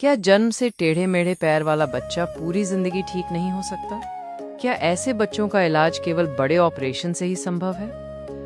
क्या जन्म से टेढ़े मेढ़े पैर वाला बच्चा पूरी जिंदगी ठीक नहीं हो सकता? क्या ऐसे बच्चों का इलाज केवल बड़े ऑपरेशन से ही संभव है?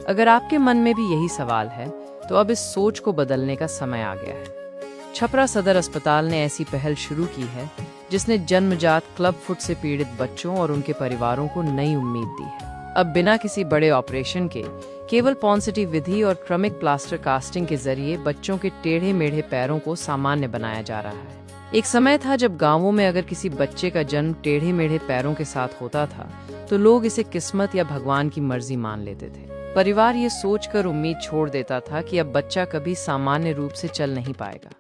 अगर आपके मन में भी यही सवाल है, तो अब इस सोच को बदलने का समय आ गया है। छपरा सदर अस्पताल ने ऐसी पहल शुरू की है, जिसने जन्मजात क्लब फुट से पीड़ित बच्चों और उनके परिवारों को नई उम्मीद दी है। अब बिना किसी बड़े ऑपरेशन के केवल पॉन्सिटिव विधि और क्रमिक प्लास्टर कास्टिंग के जरिए बच्चों के टेढ़े मेढ़े पैरों को सामान्य बनाया जा रहा है। एक समय था जब गांवों में अगर किसी बच्चे का जन्म टेढ़े मेढ़े पैरों के साथ होता था, तो लोग इसे किस्मत या भगवान की मर्जी मान लेते थे। परिवार ये सोचकर उम्मीद छोड़ देता था कि अब बच्चा कभी सामान्य रूप से चल नहीं पाएगा।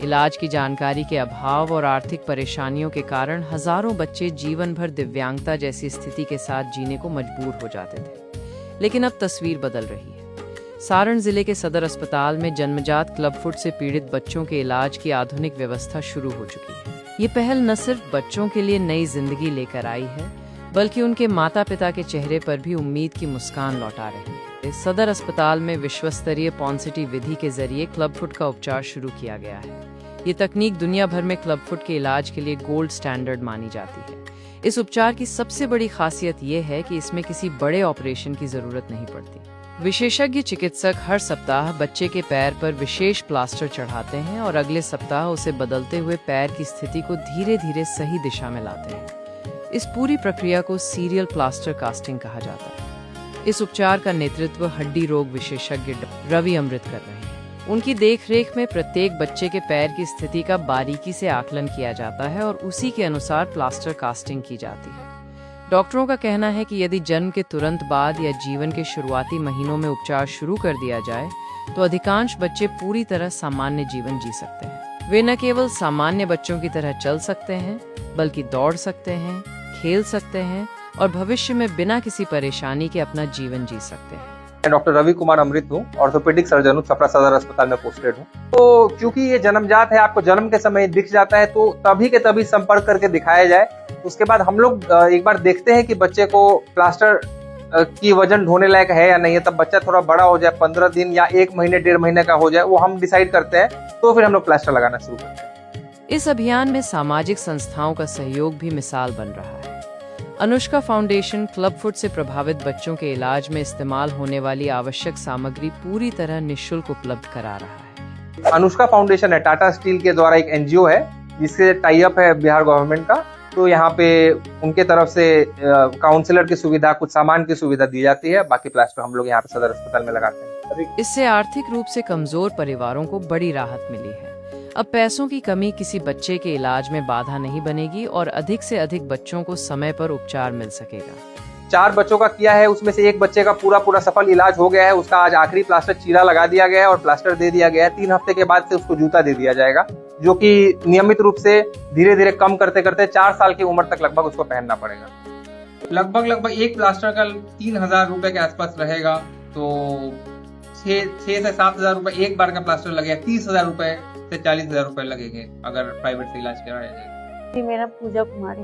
इलाज की जानकारी के अभाव और आर्थिक परेशानियों के कारण हजारों बच्चे जीवन भर दिव्यांगता जैसी स्थिति के साथ जीने को मजबूर हो जाते थे। लेकिन अब तस्वीर बदल रही है। सारण जिले के सदर अस्पताल में जन्मजात क्लब फुट से पीड़ित बच्चों के इलाज की आधुनिक व्यवस्था शुरू हो चुकी है। ये पहल न सिर्फ बच्चों के लिए नई जिंदगी लेकर आई है, बल्कि उनके माता पिता के चेहरे पर भी उम्मीद की मुस्कान लौटा रही है। सदर अस्पताल में विश्वस्तरीय पॉन्सिटिव विधि के जरिए क्लब फुट का उपचार शुरू किया गया है। ये तकनीक दुनिया भर में क्लब फुट के इलाज के लिए गोल्ड स्टैंडर्ड मानी जाती है। इस उपचार की सबसे बड़ी खासियत ये है कि इसमें किसी बड़े ऑपरेशन की जरूरत नहीं पड़ती। विशेषज्ञ चिकित्सक हर सप्ताह बच्चे के पैर पर विशेष प्लास्टर चढ़ाते हैं और अगले सप्ताह उसे बदलते हुए पैर की स्थिति को धीरे धीरे सही दिशा में लाते हैं। इस पूरी प्रक्रिया को सीरियल प्लास्टर कास्टिंग कहा जाता है। इस उपचार का नेतृत्व हड्डी रोग विशेषज्ञ रवि अमृत कर रहे हैं। उनकी देखरेख में प्रत्येक बच्चे के पैर की स्थिति का बारीकी से आकलन किया जाता है और उसी के अनुसार प्लास्टर कास्टिंग की जाती है। डॉक्टरों का कहना है कि यदि जन्म के तुरंत बाद या जीवन के शुरुआती महीनों में उपचार शुरू कर दिया जाए, तो अधिकांश बच्चे पूरी तरह सामान्य जीवन जी सकते हैं। वे न केवल सामान्य बच्चों की तरह चल सकते हैं, बल्कि दौड़ सकते हैं, खेल सकते हैं और भविष्य में बिना किसी परेशानी के अपना जीवन जी सकते हैं। मैं डॉक्टर रवि कुमार अमृत हूँ, ऑर्थोपेडिक सर्जन हूँ, छपरा सदर अस्पताल में पोस्टेड हूँ। तो क्योंकि ये जन्मजात है, आपको जन्म के समय दिख जाता है, तो तभी के तभी संपर्क करके दिखाया जाए। उसके बाद हम लोग एक बार देखते हैं कि बच्चे को प्लास्टर की वजन ढोने लायक है या नहीं है। तब बच्चा थोड़ा बड़ा हो जाए, 15 दिन या 1 महीने 1.5 महीने का हो जाए, वो हम डिसाइड करते हैं, तो फिर हम लोग प्लास्टर लगाना शुरू करते हैं। इस अभियान में सामाजिक संस्थाओं का सहयोग भी मिसाल बन रहा है। अनुष्का फाउंडेशन क्लब फुट से प्रभावित बच्चों के इलाज में इस्तेमाल होने वाली आवश्यक सामग्री पूरी तरह निःशुल्क उपलब्ध करा रहा है। अनुष्का फाउंडेशन है, टाटा स्टील के द्वारा एक एनजीओ है, जिससे टाई अप है बिहार गवर्नमेंट का। तो यहाँ पे उनके तरफ से काउंसलर की सुविधा, कुछ सामान की सुविधा दी जाती है। बाकी प्लास्टर हम लोग यहाँ पे सदर अस्पताल में लगाते हैं। इससे आर्थिक रूप से कमजोर परिवारों को बड़ी राहत मिली है। अब पैसों की कमी किसी बच्चे के इलाज में बाधा नहीं बनेगी और अधिक से अधिक बच्चों को समय पर उपचार मिल सकेगा। 4 बच्चों का किया है, उसमें से एक बच्चे का पूरा सफल इलाज हो गया है। उसका आज आखिरी प्लास्टर चीरा लगा दिया गया है और प्लास्टर दे दिया गया है। 3 हफ्ते के बाद से उसको जूता दे दिया जाएगा, जो कि नियमित रूप से धीरे धीरे कम करते करते 4 साल की उम्र तक लगभग उसको पहनना पड़ेगा। लगभग एक प्लास्टर का 3000 रुपए के आसपास रहेगा। तो 6 से 7 हजार रुपए एक बार का प्लास्टर लगेगा। 30,000 रुपए से 40,000 रुपए लगेंगे अगर प्राइवेट से इलाज कराया जाए। मेरा पूजा कुमारी,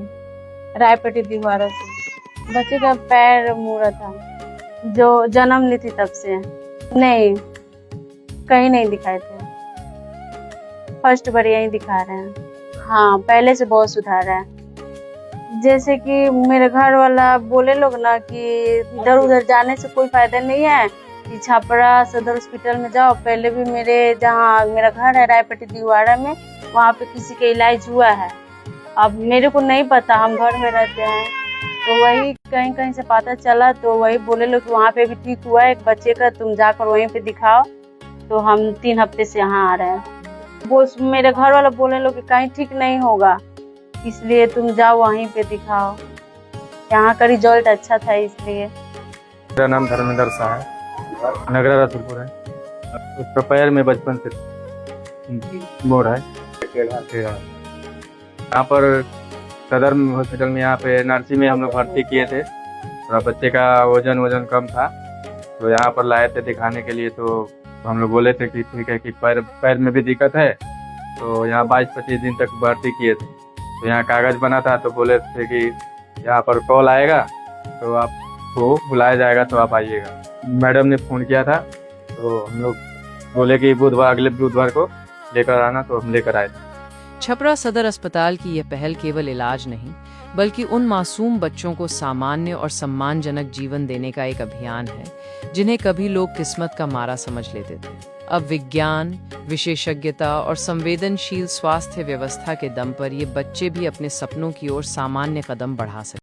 रायपेटी दीवारा से। बच्चे का पैर मुड़ा था, जो जन्म ली थी तब से नहीं, कहीं नहीं दिखाए थे। फर्स्ट बार यही दिखा रहे हैं। हाँ, पहले से बहुत सुधार है। जैसे कि मेरे घर वाला बोले लोग ना कि इधर उधर जाने से कोई फायदा नहीं है, कि छपरा सदर हॉस्पिटल में जाओ। पहले भी मेरे जहाँ मेरा घर है रायपेटी दीवारा में, वहाँ पे किसी का इलाज हुआ है। अब मेरे को नहीं पता, हम घर में रहते हैं, तो वही कहीं से पता चला, तो वही बोले लोग कि वहाँ पे भी ठीक हुआ है एक बच्चे का, तुम जाकर वहीं पे दिखाओ। तो हम 3 हफ्ते से यहाँ आ रहे हैं। वो मेरे घर वाला बोले लोग कि कहीं ठीक नहीं होगा, इसलिए तुम जाओ वहीं पे दिखाओ। यहाँ का रिजल्ट अच्छा था, इसलिए। मेरा नाम धर्मेंद्र शाह है, नगरा रसूलपुर है। उसका पैर में बचपन से मोड़ है। यहाँ पर सदर हॉस्पिटल में, यहाँ पे नर्सी में हम लोग भर्ती किए थे। थोड़ा बच्चे का वजन कम था, तो यहाँ पर लाए थे दिखाने के लिए। तो हम लोग बोले थे कि ठीक है कि पैर में भी दिक्कत है, तो यहाँ 22-25 दिन तक भर्ती किए थे। तो यहाँ कागज बना था, तो बोले थे कि यहाँ पर कॉल आएगा, तो आपको बुलाया जाएगा, तो आप आइएगा। मैडम ने फ़ोन किया था, तो हम लोग बोले कि अगले बुधवार को लेकर आना, तो हम लेकर आए थे। छपरा सदर अस्पताल की यह पहल केवल इलाज नहीं, बल्कि उन मासूम बच्चों को सामान्य और सम्मानजनक जीवन देने का एक अभियान है, जिन्हें कभी लोग किस्मत का मारा समझ लेते थे। अब विज्ञान, विशेषज्ञता और संवेदनशील स्वास्थ्य व्यवस्था के दम पर ये बच्चे भी अपने सपनों की ओर सामान्य कदम बढ़ा सकते हैं।